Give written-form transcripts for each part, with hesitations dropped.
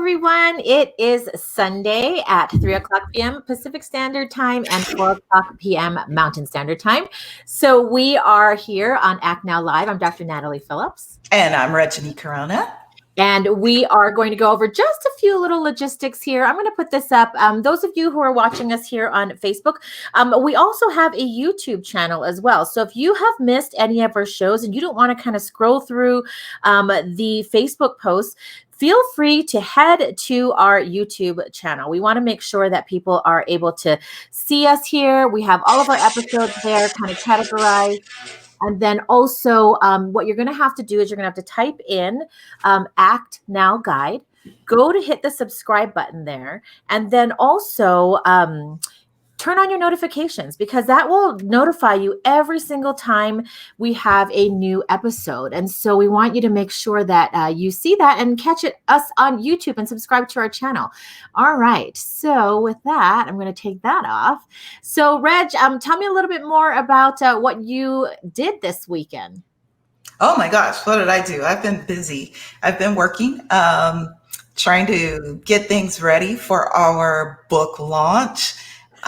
everyone. It is Sunday at 3 o'clock p.m. Pacific Standard Time and 4 o'clock p.m. Mountain Standard Time. So we are here on Act Now Live. I'm Dr. Natalie Phillips. And I'm Regeanie Corona. And we are going to go over just a few little logistics here. I'm going to put this up. Those of you who are watching us here on Facebook, we also have a YouTube channel as well. So if you have missed any of our shows and you don't want to kind of scroll through the Facebook posts, feel free to head to our YouTube channel. We want to make sure that people are able to see us here. We have all of our episodes there kind of categorized. And then also what you're going to have to do is you're going to have to type in Act Now Guide, go to hit the subscribe button there, and then also turn on your notifications, because that will notify you every single time we have a new episode. And so we want you to make sure that you see that and catch us on YouTube and subscribe to our channel. All right. So with that, I'm going to take that off. So Reg, tell me a little bit more about what you did this weekend. Oh my gosh, what did I do? I've been busy. I've been working, trying to get things ready for our book launch.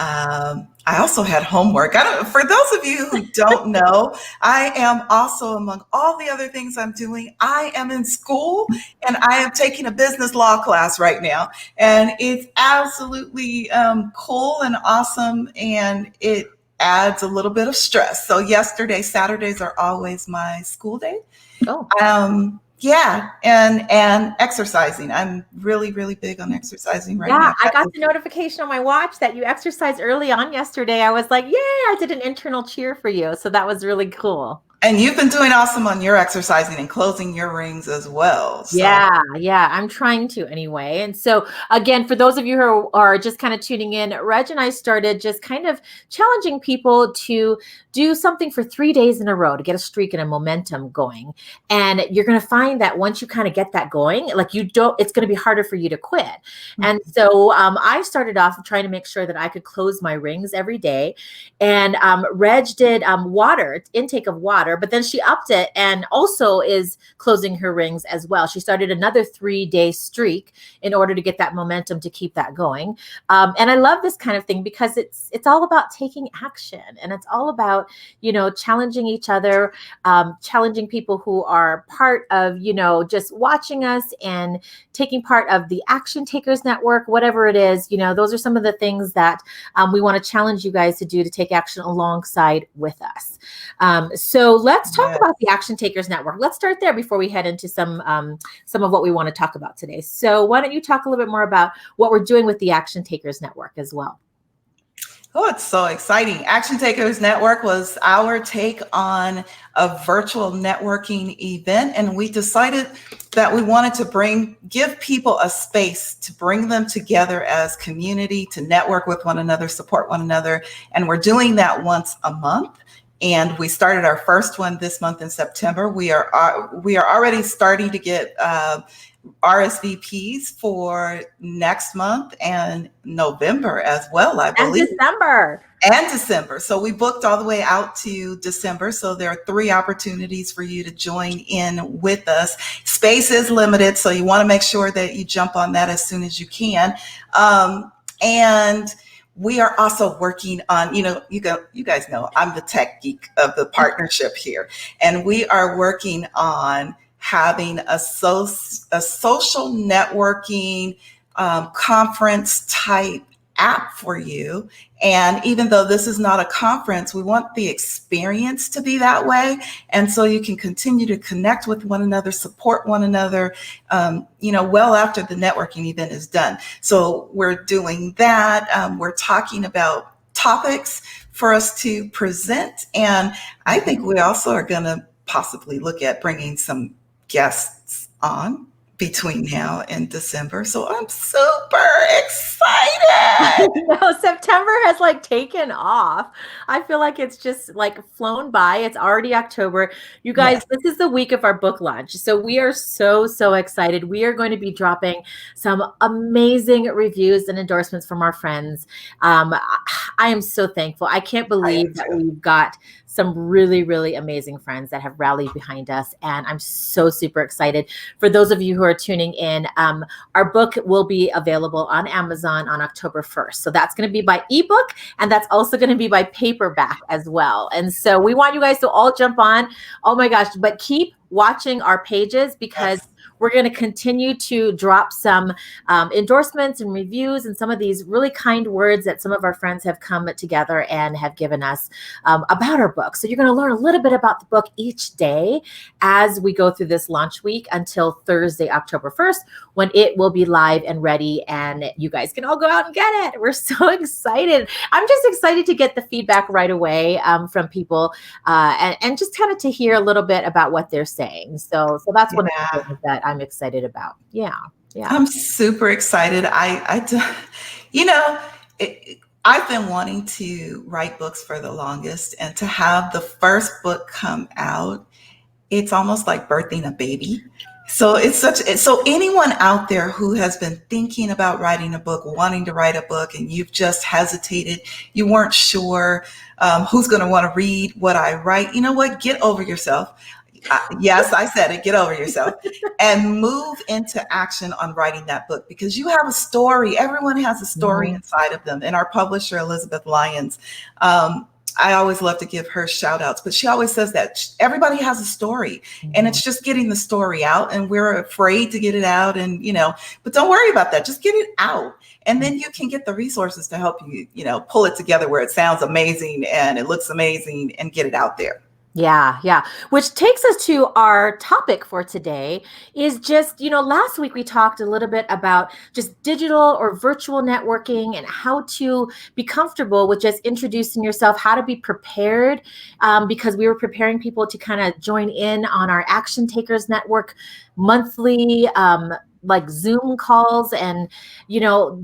I also had homework. For those of you who don't know, I am also, among all the other things I'm doing, I am in school and I am taking a business law class right now. And it's absolutely cool and awesome. And it adds a little bit of stress. So Saturdays are always my school day. Oh. Yeah, and exercising. I'm really, really big on exercising right now. Yeah, I got the notification on my watch that you exercised early on yesterday. I was like, yeah, I did an internal cheer for you. So that was really cool. And you've been doing awesome on your exercising and closing your rings as well. So. Yeah, I'm trying to anyway. And so again, for those of you who are just kind of tuning in, Reg and I started just kind of challenging people to do something for 3 days in a row to get a streak and a momentum going. And you're going to find that once you kind of get that going, like it's going to be harder for you to quit. Mm-hmm. And so I started off trying to make sure that I could close my rings every day. And Reg did intake of water. But then she upped it and also is closing her rings as well. She started another 3-day streak in order to get that momentum to keep that going. And I love this kind of thing because it's all about taking action, and it's all about, challenging each other, challenging people who are part of, just watching us and taking part of the Action Takers Network, whatever it is. Those are some of the things that we want to challenge you guys to do to take action alongside with us. So let's talk about the Action Takers Network. Let's start there before we head into some of what we want to talk about today. So why don't you talk a little bit more about what we're doing with the Action Takers Network as well? Oh, it's so exciting. Action Takers Network was our take on a virtual networking event. And we decided that we wanted to give people a space to bring them together as community, to network with one another, support one another. And we're doing that once a month. And we started our first one this month in September. We are already starting to get RSVPs for next month and November as well, I believe. And December. So we booked all the way out to December. So there are 3 opportunities for you to join in with us. Space is limited, so you want to make sure that you jump on that as soon as you can. And we are also working on, you guys know I'm the tech geek of the partnership here, and we are working on having a social networking conference type app for you. And even though this is not a conference, we want the experience to be that way. And so you can continue to connect with one another, support one another, well after the networking event is done. So we're doing that. We're talking about topics for us to present. And I think we also are going to possibly look at bringing some guests on between now and December. So I'm super excited. No, September has taken off. I feel like it's just flown by. It's already October. You guys, This is the week of our book launch. So we are so, so excited. We are going to be dropping some amazing reviews and endorsements from our friends. I am so thankful. I can't believe that we've got some really, really amazing friends that have rallied behind us. And I'm so super excited. For those of you who are tuning in, our book will be available on Amazon on October 1st. So that's going to be by ebook, and that's also going to be by paperback as well. And so we want you guys to all jump on. Oh my gosh, but keep watching our pages, because we're going to continue to drop some endorsements and reviews and some of these really kind words that some of our friends have come together and have given us about our book. So you're going to learn a little bit about the book each day as we go through this launch week until Thursday, October 1st, when it will be live and ready, and you guys can all go out and get it. We're so excited. I'm just excited to get the feedback right away from people and just kind of to hear a little bit about what they're saying. So that's one of the things that I'm excited about. Yeah. I'm super excited. I've been wanting to write books for the longest, and to have the first book come out, it's almost like birthing a baby. So so anyone out there who has been thinking about writing a book, wanting to write a book, and you've just hesitated, you weren't sure who's going to want to read what I write, you know what? Get over yourself. Yes, I said it. Get over yourself and move into action on writing that book, because you have a story. Everyone has a story inside of them. And our publisher, Elizabeth Lyons, I always love to give her shout outs, but she always says that everybody has a story, and it's just getting the story out, and we're afraid to get it out. And, but don't worry about that. Just get it out. And then you can get the resources to help you, pull it together where it sounds amazing and it looks amazing, and get it out there. Yeah. Which takes us to our topic for today is just, last week we talked a little bit about just digital or virtual networking and how to be comfortable with just introducing yourself, how to be prepared, because we were preparing people to kind of join in on our Action Takers Network monthly like Zoom calls. And,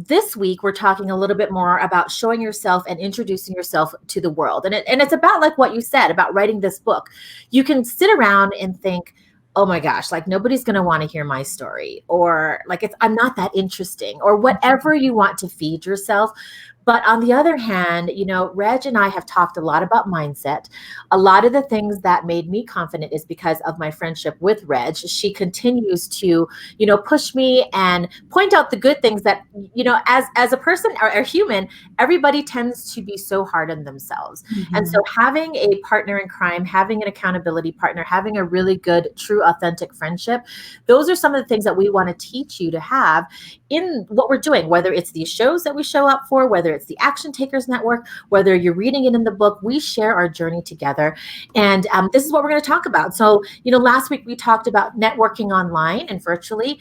this week we're talking a little bit more about showing yourself and introducing yourself to the world. And it's about like what you said about writing this book. You can sit around and think, oh my gosh, like nobody's going to want to hear my story, or like I'm not that interesting, or whatever you want to feed yourself. But on the other hand, Reg and I have talked a lot about mindset. A lot of the things that made me confident is because of my friendship with Reg. She continues to, push me and point out the good things that, as a person or a human, everybody tends to be so hard on themselves. Mm-hmm. And so having a partner in crime, having an accountability partner, having a really good, true, authentic friendship, those are some of the things that we want to teach you to have in what we're doing, whether it's these shows that we show up for, whether it's the Action Takers Network, whether you're reading it in the book, we share our journey together. And this is what we're going to talk about. So, last week we talked about networking online and virtually.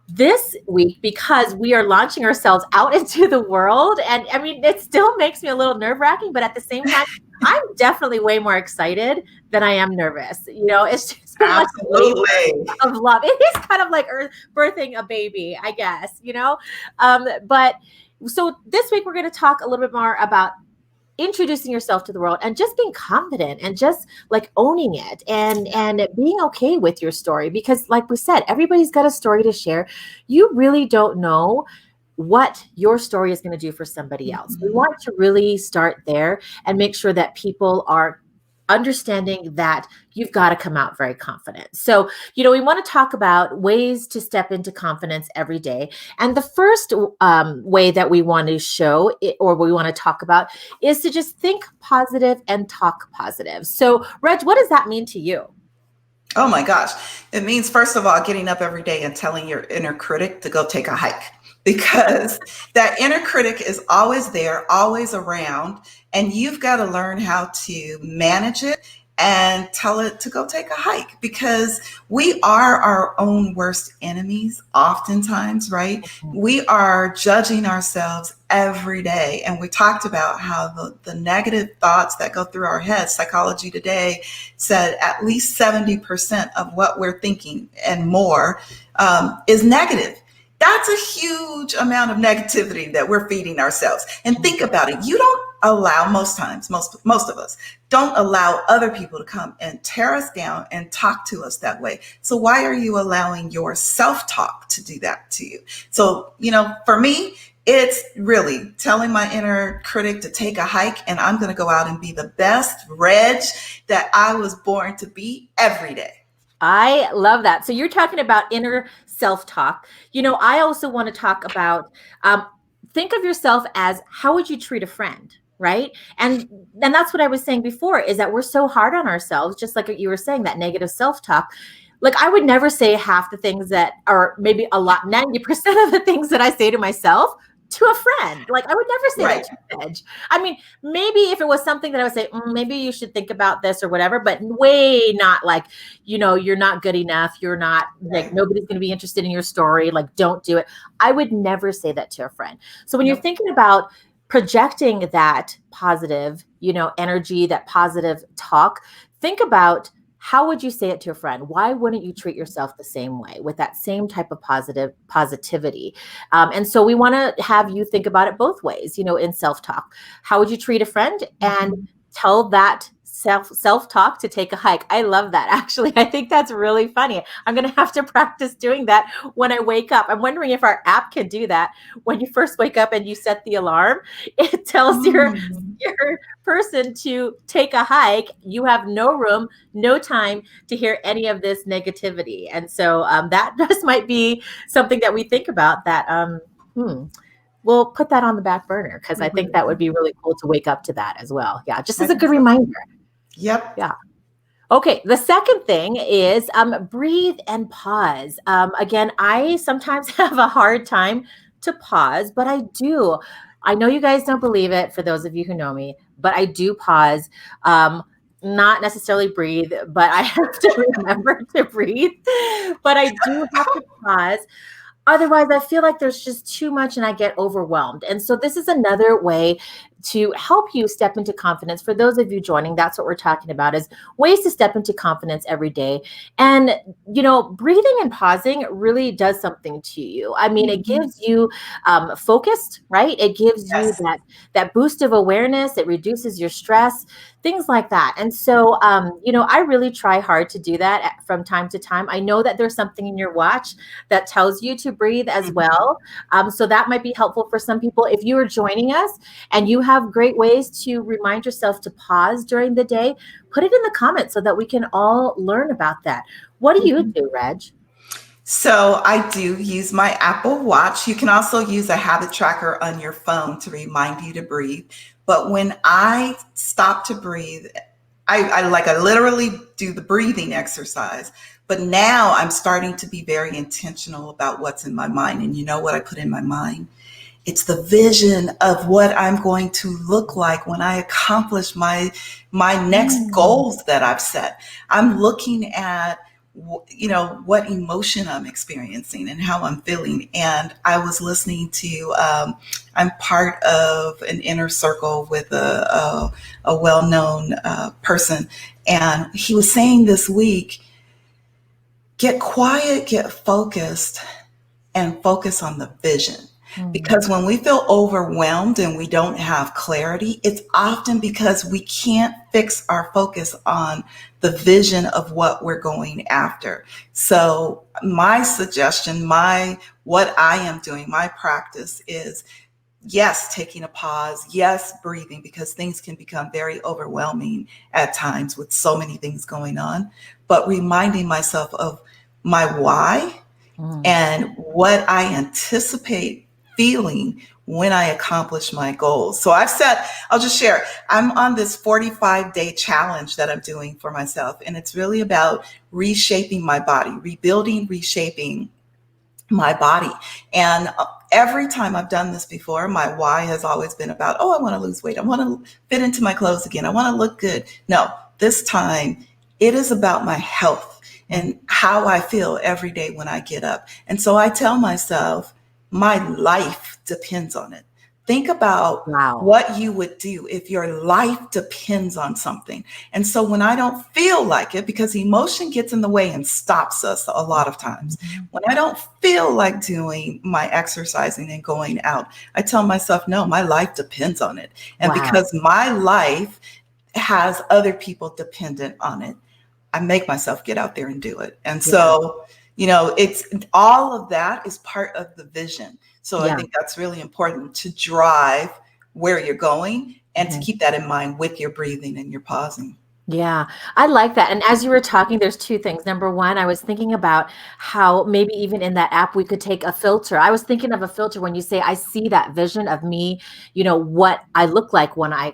This week, because we are launching ourselves out into the world, and I mean, it still makes me a little nerve-wracking, but at the same time, I'm definitely way more excited than I am nervous. It's just been like a labor of love. It is kind of like birthing a baby, I guess, but so this week we're going to talk a little bit more about introducing yourself to the world and just being confident and just like owning it and being okay with your story, because like we said, everybody's got a story to share. You really don't know what your story is going to do for somebody else. We want to really start there and make sure that people are understanding that you've got to come out very confident. So, we want to talk about ways to step into confidence every day. And the first way that we want to show it, or we want to talk about, is to just think positive and talk positive. So, Reg, what does that mean to you? Oh my gosh. It means, first of all, getting up every day and telling your inner critic to go take a hike, because that inner critic is always there, always around, and you've got to learn how to manage it and tell it to go take a hike, because we are our own worst enemies oftentimes, right? We are judging ourselves every day. And we talked about how the negative thoughts that go through our heads, Psychology Today said at least 70% of what we're thinking and more is negative. That's a huge amount of negativity that we're feeding ourselves. And think about it. You don't allow, most times, most of us don't allow other people to come and tear us down and talk to us that way. So why are you allowing your self-talk to do that to you? So, for me, it's really telling my inner critic to take a hike, and I'm going to go out and be the best Reg that I was born to be every day. I love that. So you're talking about inner self-talk. I also want to talk about think of yourself as how would you treat a friend, right? And that's what I was saying before is that we're so hard on ourselves, just like what you were saying, that negative self-talk. Like I would never say half the things that are maybe a lot, 90% of the things that I say to myself to a friend. Like I would never say that to a Edge. I mean, maybe if it was something that I would say, maybe you should think about this or whatever, but way not like, you're not good enough. You're not like, nobody's going to be interested in your story. Like, don't do it. I would never say that to a friend. So when you're thinking about projecting that positive, energy, that positive talk, think about how would you say it to a friend? Why wouldn't you treat yourself the same way with that same type of positivity? And so we want to have you think about it both ways, in self-talk. How would you treat a friend? And tell that self-talk to take a hike. I love that. Actually, I think that's really funny. I'm going to have to practice doing that when I wake up. I'm wondering if our app can do that. When you first wake up and you set the alarm, it tells your person to take a hike. You have no room, no time to hear any of this negativity. And so that just might be something that we think about that, we'll put that on the back burner because I think that would be really cool to wake up to that as well. Yeah, just as a good reminder. Yep. Yeah. Okay. The second thing is breathe and pause. Again, I sometimes have a hard time to pause, but I do. I know you guys don't believe it for those of you who know me, but I do pause. Not necessarily breathe, but I have to remember to breathe. But I do have to pause. Otherwise, I feel like there's just too much and I get overwhelmed. And so this is another way to help you step into confidence. For those of you joining, that's what we're talking about is ways to step into confidence every day. And, breathing and pausing really does something to you. I mean, it gives you focused, right? It gives you that boost of awareness. It reduces your stress, things like that. And so, I really try hard to do that from time to time. I know that there's something in your watch that tells you to breathe as well. So that might be helpful for some people. If you are joining us and you have great ways to remind yourself to pause during the day, put it in the comments so that we can all learn about that. What do you do, Reg? So I do use my Apple Watch. You can also use a habit tracker on your phone to remind you to breathe. But when I stop to breathe, I literally do the breathing exercise. But now I'm starting to be very intentional about what's in my mind. And you know what I put in my mind? It's the vision of what I'm going to look like when I accomplish my next goals that I've set. I'm looking at, what emotion I'm experiencing and how I'm feeling. And I was listening to, I'm part of an inner circle with a well-known person. And he was saying this week, get quiet, get focused, and focus on the vision. Because when we feel overwhelmed and we don't have clarity, it's often because we can't fix our focus on the vision of what we're going after. So my suggestion, what I am doing, my practice is, yes, taking a pause, yes, breathing, because things can become very overwhelming at times with so many things going on, but reminding myself of my why and what I anticipate feeling when I accomplish my goals. So I'll just share, I'm on this 45-day challenge that I'm doing for myself. And it's really about reshaping my body, rebuilding, reshaping my body. And every time I've done this before, my why has always been about, I want to lose weight. I want to fit into my clothes again. I want to look good. No, this time it is about my health and how I feel every day when I get up. And so I tell myself, my life depends on it. Think about what you would do if your life depends on something. And so when I don't feel like it, because emotion gets in the way and stops us a lot of times, when I don't feel like doing my exercising and going out, I tell myself, no, my life depends on it. And because my life has other people dependent on it, I make myself get out there and do it. And so, it's all of that is part of the vision. So I think that's really important to drive where you're going and to keep that in mind with your breathing and your pausing. Yeah, I like that. And as you were talking, there's two things. Number one, I was thinking about how maybe even in that app we could take a filter. I was thinking of a filter when you say, I see that vision of me, what I look like when I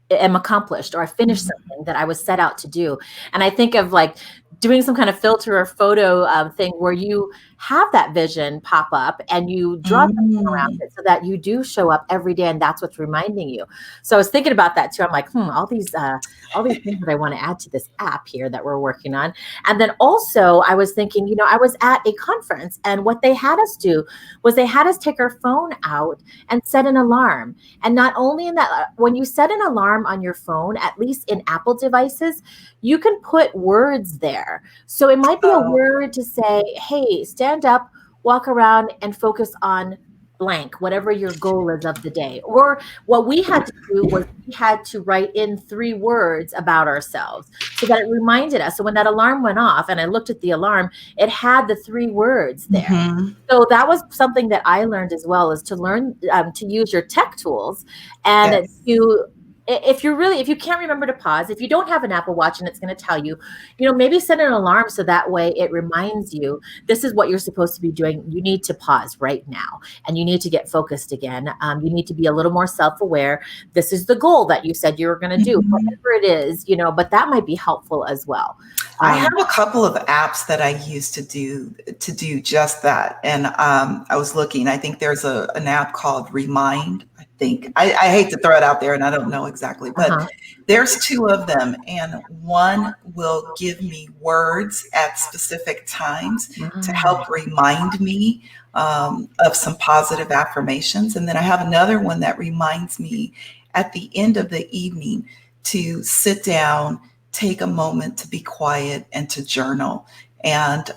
am accomplished or I finished Mhm. something that I was set out to do. And I think of like doing some kind of filter or photo thing where you have that vision pop up and you draw something around Mm. it so that you do show up every day and that's what's reminding you. So I was thinking about that too. I'm like, all these things that I want to add to this app here that we're working on. And then also I was thinking, I was at a conference and what they had us do was they had us take our phone out and set an alarm. And not only in that, when you set an alarm on your phone, at least in Apple devices, you can put words there. So it might be a Oh, word to say, hey, stand up, walk around, and focus on blank, whatever your goal is of the day. Or what we had to do was we had to write in 3 words about ourselves so that it reminded us. So when that alarm went off and I looked at the alarm, it had the 3 words there. mhm. So that was something that I learned as well, is to learn to use your tech tools and Yes. to, if you can't remember to pause, if you don't have an Apple Watch and it's going to tell you, maybe set an alarm so that way it reminds you this is what you're supposed to be doing. You need to pause right now and you need to get focused again. You need to be a little more self-aware. This is the goal that you said you were going to do, Mhm. whatever it is, but that might be helpful as well. I have Um, a couple of apps that I use to do just that. And I was looking. I think there's an app called Remind. I think I hate to throw it out there, and I don't know exactly, but uh-huh. there's 2 of them, and one will give me words at specific times to Mm, help remind me of some positive affirmations, and then I have another one that reminds me at the end of the evening to sit down, take a moment to be quiet and to journal. And,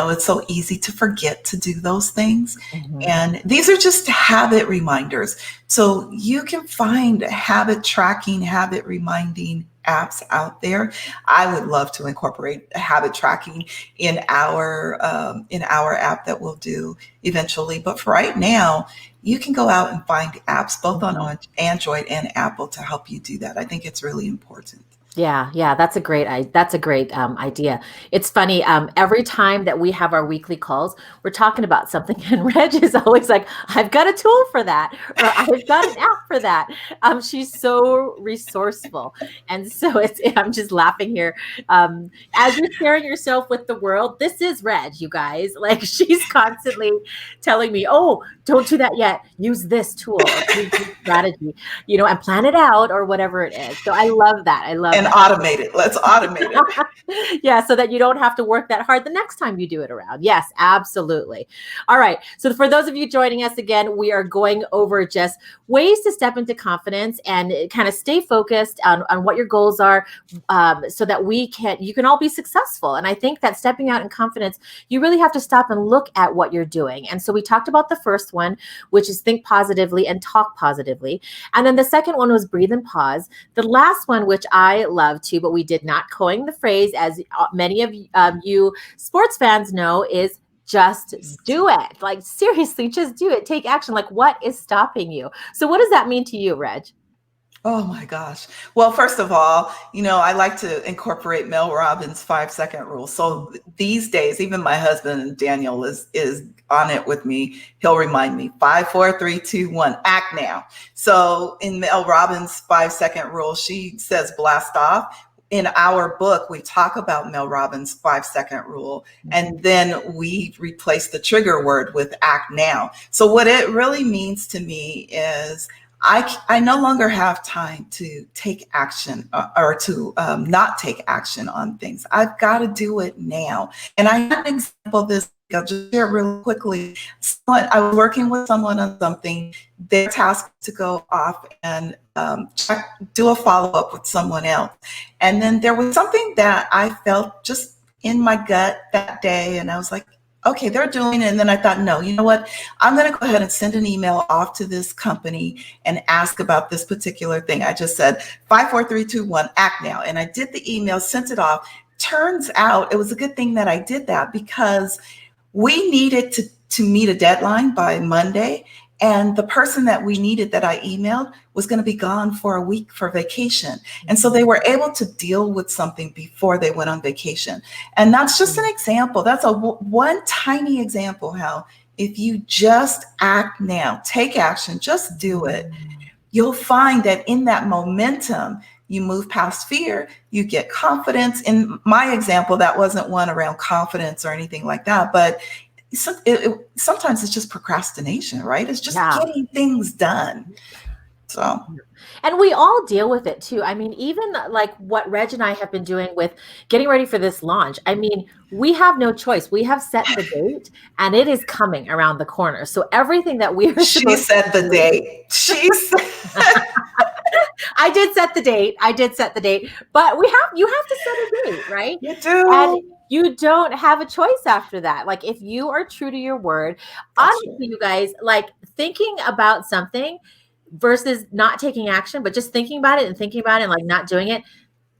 it's so easy to forget to do those things. mhm. And these are just habit reminders. So you can find habit tracking, habit reminding apps out there. I would love to incorporate habit tracking in our app that we'll do eventually. But for right now, you can go out and find apps both on Android and Apple to help you do that. I think it's really important. Yeah, that's a great idea. It's funny. Every time that we have our weekly calls, we're talking about something, and Reg is always like, "I've got a tool for that," or "I've got an app for that." She's so resourceful, and so it's. I'm just laughing here. As you're sharing yourself with the world, this is Reg, you guys. Like she's constantly telling me, "Oh, don't do that yet. Use this tool or use this strategy." And plan it out or whatever it is. So I love that. I love And that. automate it. Let's automate it. Yeah, so that you don't have to work that hard the next time you do it around. Yes, absolutely. All right. So for those of you joining us again, we are going over just ways to step into confidence and kind of stay focused on what your goals are, so that you can all be successful. And I think that stepping out in confidence, you really have to stop and look at what you're doing. And so we talked about the first one, which is think positively and talk positively. And then the second one was breathe and pause. The last one, which I love too, but we did not coin the phrase, as many of you sports fans know, is just do it. Like seriously, just do it. Take action. Like what is stopping you? So what does that mean to you, Reg? Oh my gosh. Well, first of all, I like to incorporate Mel Robbins' 5-second rule. So these days, even my husband Daniel is on it with me. He'll remind me 5, 4, 3, 2, 1, act now. So in Mel Robbins' 5-second rule, she says blast off. In our book, we talk about Mel Robbins' 5-second rule, and then we replace the trigger word with act now. So what it really means to me is I no longer have time to take action or to not take action on things. I've got to do it now. And I have an example of this. I'll just share really quickly. I was working with someone on something. Their task to go off and do a follow-up with someone else. And then there was something that I felt just in my gut that day. And I was like, okay, they're doing it. And then I thought, no, you know what? I'm going to go ahead and send an email off to this company and ask about this particular thing. I just said 5, 4, 3, 2, 1, act now. And I did the email, sent it off. Turns out it was a good thing that I did that because we needed to meet a deadline by Monday. And the person that we needed that I emailed was going to be gone for a week for vacation. And so they were able to deal with something before they went on vacation. And that's just an example. That's one tiny example how if you just act now, take action, just do it, you'll find that in that momentum, you move past fear, you get confidence. In my example, that wasn't one around confidence or anything like that, but sometimes it's just procrastination, right? It's just getting things done. So, and we all deal with it too. I mean, even like what Reg and I have been doing with getting ready for this launch. I mean, we have no choice. We have set the date and it is coming around the corner. So everything that we are She set the date. I did set the date, but you have to set a date, right? You do. And you don't have a choice after that. Like if you are true to your word, honestly, you guys, like thinking about something versus not taking action, but just thinking about it and like not doing it,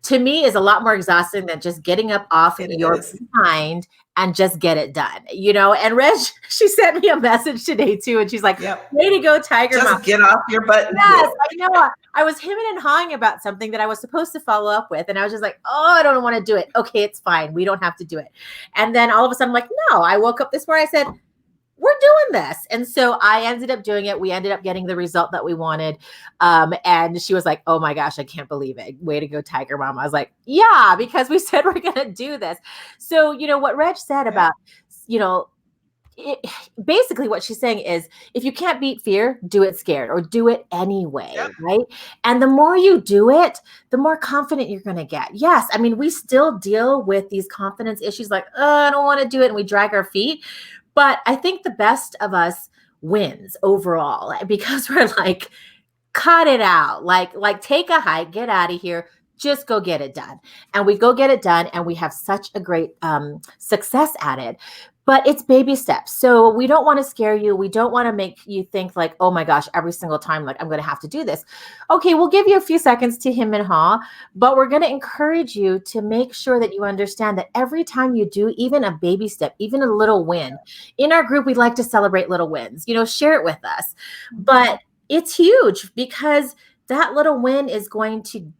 to me is a lot more exhausting than just getting up off your mind and just get it done, you know? And Reg, she sent me a message today too. And she's like, way to go, Tiger Mom. Just get off your butt. Yes, I know. I was hemming and hawing about something that I was supposed to follow up with. And I was just like, oh, I don't want to do it. Okay, it's fine. We don't have to do it. And then all of a sudden I'm like, no, I woke up this morning. I said, we're doing this. And so I ended up doing it. We ended up getting the result that we wanted. And she was like, oh my gosh, I can't believe it. Way to go, Tiger Mom. I was like, yeah, because we said we're going to do this. So, you know, what Reg said about, you know, basically what she's saying is if you can't beat fear, do it scared or do it anyway, right? And the more you do it, the more confident you're going to get. Yes. I mean, we still deal with these confidence issues like, oh, I don't want to do it. And we drag our feet. But I think the best of us wins overall because we're like, cut it out. Like take a hike, get out of here, just go get it done. And we go get it done and we have such a great success at it. But it's baby steps. So we don't want to scare you. We don't want to make you think like, oh my gosh, every single time, like I'm going to have to do this. Okay, we'll give you a few seconds to hem and haw, but we're going to encourage you to make sure that you understand that every time you do even a baby step, even a little win, in our group, we like to celebrate little wins, you know, share it with us. But it's huge because that little win is going to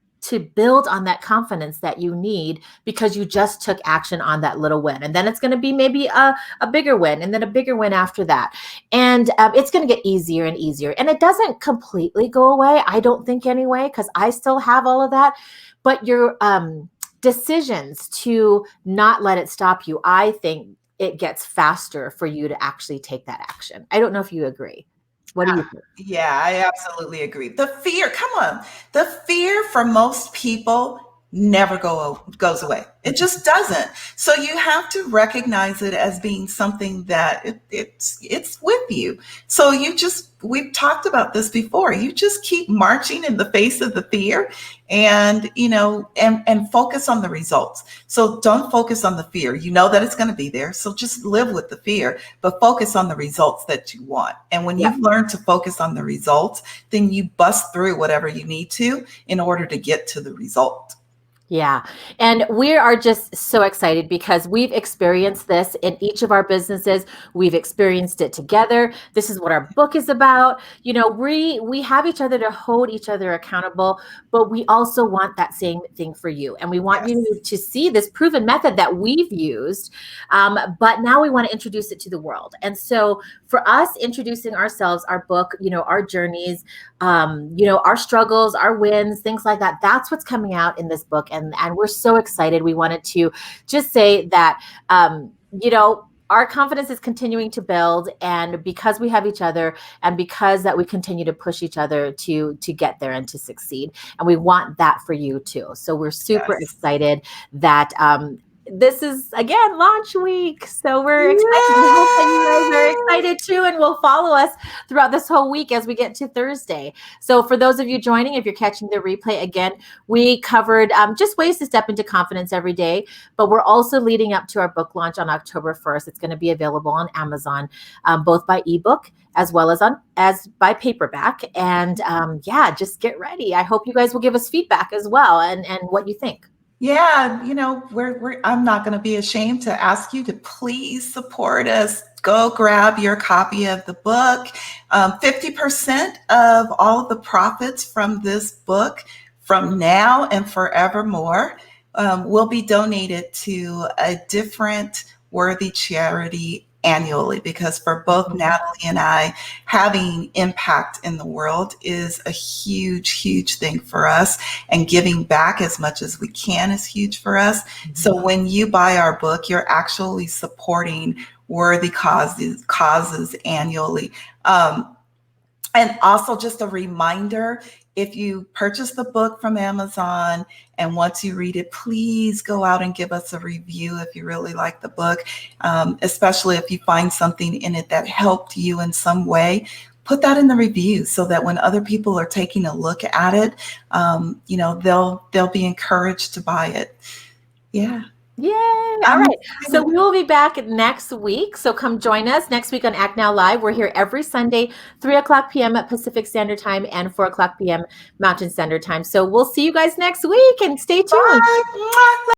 build on that confidence that you need because you just took action on that little win. And then it's going to be maybe a bigger win and then a bigger win after that. And it's going to get easier and easier. And it doesn't completely go away. I don't think anyway, because I still have all of that. But your decisions to not let it stop you, I think it gets faster for you to actually take that action. I don't know if you agree. What do you think? Yeah, I absolutely agree. The fear, come on. The fear for most people never goes away. It just doesn't. So you have to recognize it as being something that it's with you. So we've talked about this before. You just keep marching in the face of the fear and, you know, and focus on the results. So don't focus on the fear. You know that it's going to be there. So just live with the fear, but focus on the results that you want. And when you've learned to focus on the results, then you bust through whatever you need to in order to get to the result. Yeah. And we are just so excited because we've experienced this in each of our businesses. We've experienced it together. This is what our book is about. You know, we have each other to hold each other accountable, but we also want that same thing for you. And we want you to see this proven method that we've used. But now we want to introduce it to the world. And so for us, introducing ourselves, our book, you know, our journeys, you know, our struggles, our wins, things like that, that's what's coming out in this book. And we're so excited. We wanted to just say that, you know, our confidence is continuing to build, and because we have each other and because that we continue to push each other to get there and to succeed. And we want that for you too. So we're super excited that, this is again launch week, so we're excited. We hope that you guys are excited too, and will follow us throughout this whole week as we get to Thursday. So for those of you joining, if you're catching the replay again, we covered just ways to step into confidence every day, but we're also leading up to our book launch on October 1st. It's going to be available on Amazon, both by ebook as well as by paperback. And just get ready. I hope you guys will give us feedback as well and what you think. Yeah, I'm not going to be ashamed to ask you to please support us. Go grab your copy of the book. 50% of all of the profits from this book from now and forevermore will be donated to a different worthy charity annually, because for both Natalie and I, having impact in the world is a huge, huge thing for us, and giving back as much as we can is huge for us. So when you buy our book, you're actually supporting worthy causes annually. And also, just a reminder, if you purchase the book from Amazon and once you read it, please go out and give us a review if you really like the book, especially if you find something in it that helped you in some way. Put that in the review so that when other people are taking a look at it, they'll be encouraged to buy it. Yeah. Yay. All right. So we will be back next week. So come join us next week on Act Now Live. We're here every Sunday, 3:00 p.m. Pacific Standard Time and 4:00 p.m. Mountain Standard Time. So we'll see you guys next week, and stay tuned. Bye.